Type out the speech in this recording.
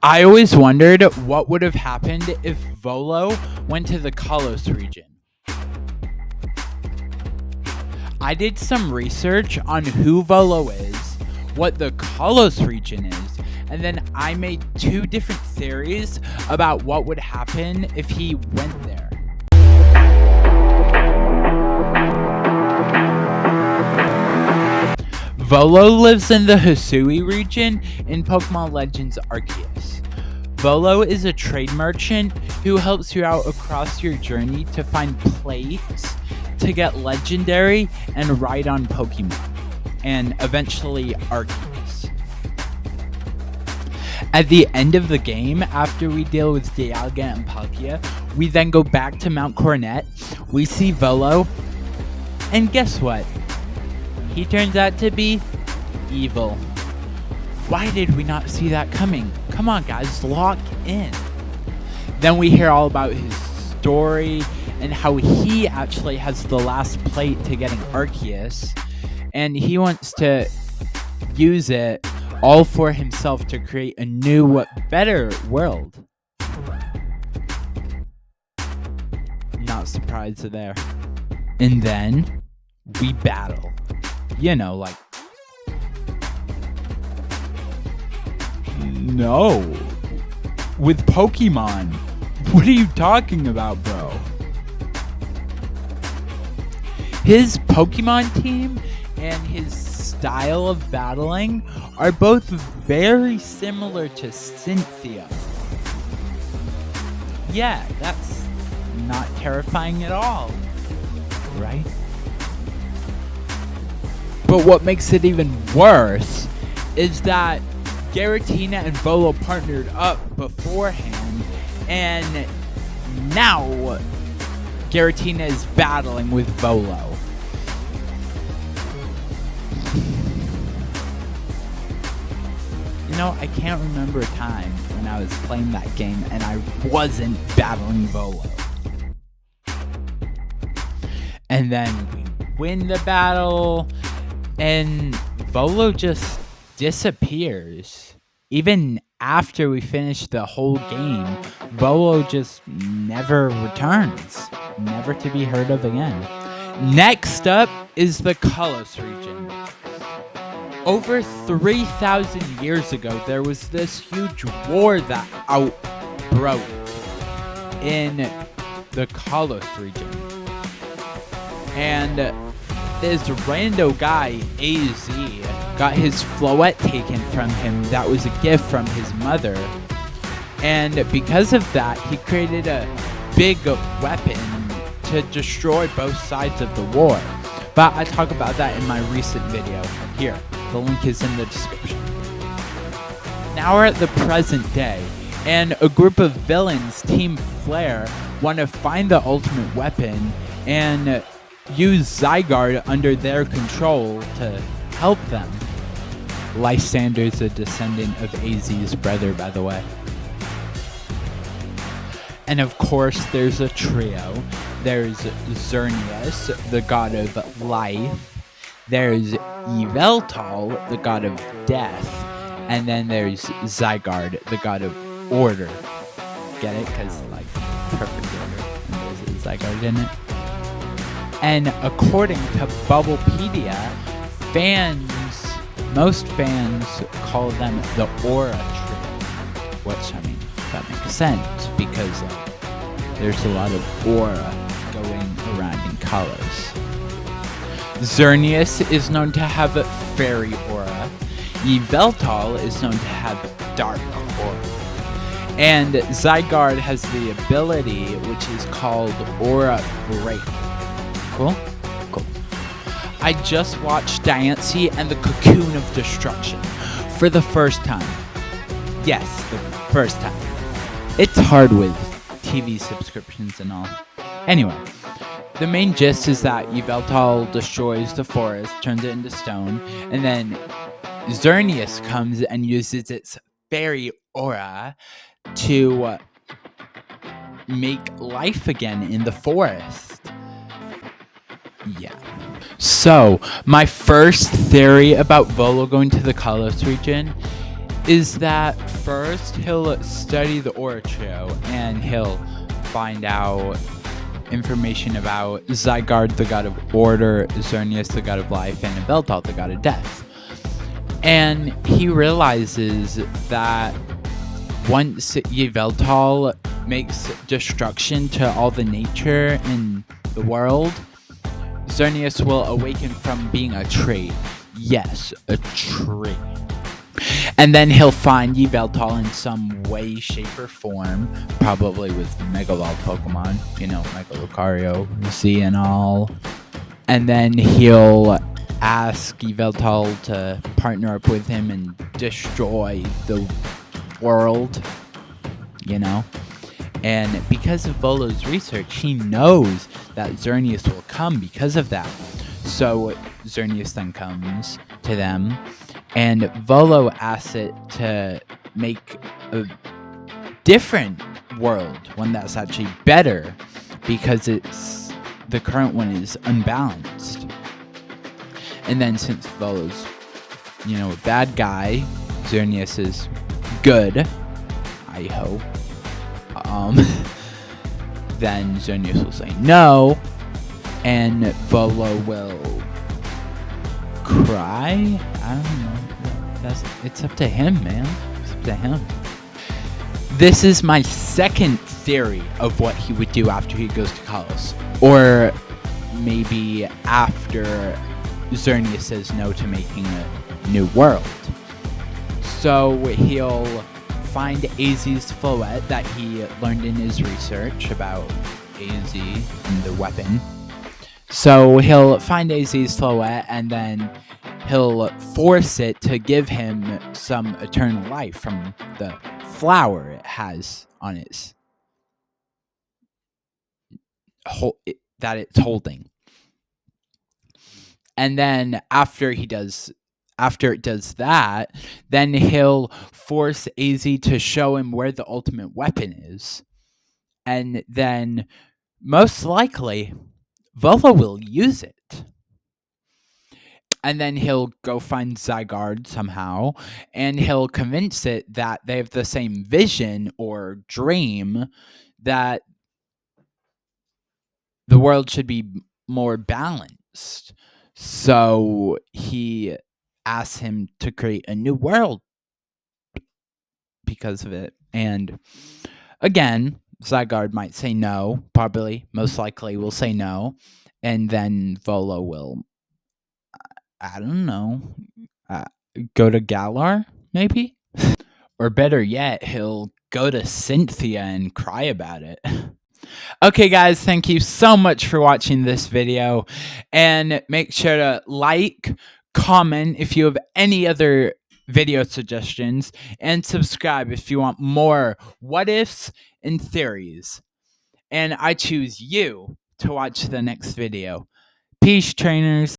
I always wondered what would have happened if Volo went to the Kalos region. I did some research on who Volo is, what the Kalos region is, and then I made two different theories about what would happen if he went there. Volo lives in the Hisui region in Pokemon Legends Arceus. Volo is a trade merchant who helps you out across your journey to find plates to get legendary and ride on Pokemon, and eventually Arceus. At the end of the game, after we deal with Dialga and Palkia, we then go back to Mount Coronet, we see Volo, and guess what? He turns out to be evil. Why did we not see that coming? Come on, guys, lock in. Then we hear all about his story and how he actually has the last plate to getting Arceus, and he wants to use it all for himself to create a new, better world. Not surprised there. And then we battle. You know, like... No. With Pokemon. What are you talking about, bro? His Pokemon team and his style of battling are both very similar to Cynthia. Yeah, that's not terrifying at all, right? But what makes it even worse is that Giratina and Volo partnered up beforehand, and now Giratina is battling with Volo. You know, I can't remember a time when I was playing that game and I wasn't battling Volo. And then we win the battle, and Volo just disappears. Even after we finish the whole game, Volo just never returns. Never to be heard of again. Next up is the Kalos region. Over 3,000 years ago, there was this huge war that outbroke in the Kalos region. And this rando guy, AZ, got his Floette taken from him that was a gift from his mother. And because of that, he created a big weapon to destroy both sides of the war. But I talk about that in my recent video. Here, the link is in the description. Now we're at the present day, and a group of villains, Team Flare, want to find the ultimate weapon and use Zygarde under their control to help them. Lysander's a descendant of AZ's brother, by the way. And of course, there's a trio. There's Xerneas, the god of life. There's Yveltal, the god of death. And then there's Zygarde, the god of order. Get it? Because, like, perfect order. And there's a Zygarde in it. And according to Bubblepedia, most fans call them the Aura Trio. Which, I mean, that makes sense because there's a lot of aura going around in Kalos. Xerneas is known to have fairy aura. Yveltal is known to have dark aura. And Zygarde has the ability which is called Aura Break. Cool? Cool. I just watched Diancie and the Cocoon of Destruction for the first time. Yes, the first time. It's hard with TV subscriptions and all. Anyway, the main gist is that Yveltal destroys the forest, turns it into stone, and then Xerneas comes and uses its fairy aura to make life again in the forest. Yeah. So, my first theory about Volo going to the Kalos region is that first he'll study the Orocho and he'll find out information about Zygarde, the god of order, Xerneas, the god of life, and Yveltal, the god of death. And he realizes that once Yveltal makes destruction to all the nature in the world, Xerneas will awaken from being a tree. Yes, a tree. And then he'll find Yveltal in some way, shape, or form, probably with Mega Evolved Pokemon, Mega Lucario, Z and all. And then he'll ask Yveltal to partner up with him and destroy the world, And because of Volo's research, he knows that Xerneas will come because of that. So Xerneas then comes to them, and Volo asks it to make a different world, one that's actually better, because the current one is unbalanced. And then since Volo's, a bad guy, Xerneas is good, I hope. Then Xerneas will say no, and Volo will cry. I don't know. It's up to him, man. It's up to him. This is my second theory of what he would do after he goes to Kalos, or maybe after Xerneas says no to making a new world. So he'll find AZ's Floette that he learned in his research about AZ and the weapon. So he'll find AZ's Floette, and then he'll force it to give him some eternal life from the flower it has on its that it's holding. And then after it does that, then he'll force AZ to show him where the ultimate weapon is. And then most likely Volo will use it. And then he'll go find Zygarde somehow, and he'll convince it that they have the same vision or dream, that the world should be more balanced. So he asks him to create a new world because of it. And again, Zygarde might say no, probably, most likely will say no. And then Volo will, I don't know, go to Galar, maybe? Or better yet, he'll go to Cynthia and cry about it. Okay, guys, thank you so much for watching this video. And make sure to like, comment if you have any other video suggestions, and subscribe if you want more what ifs and theories. And I choose you to watch the next video. Peace, trainers.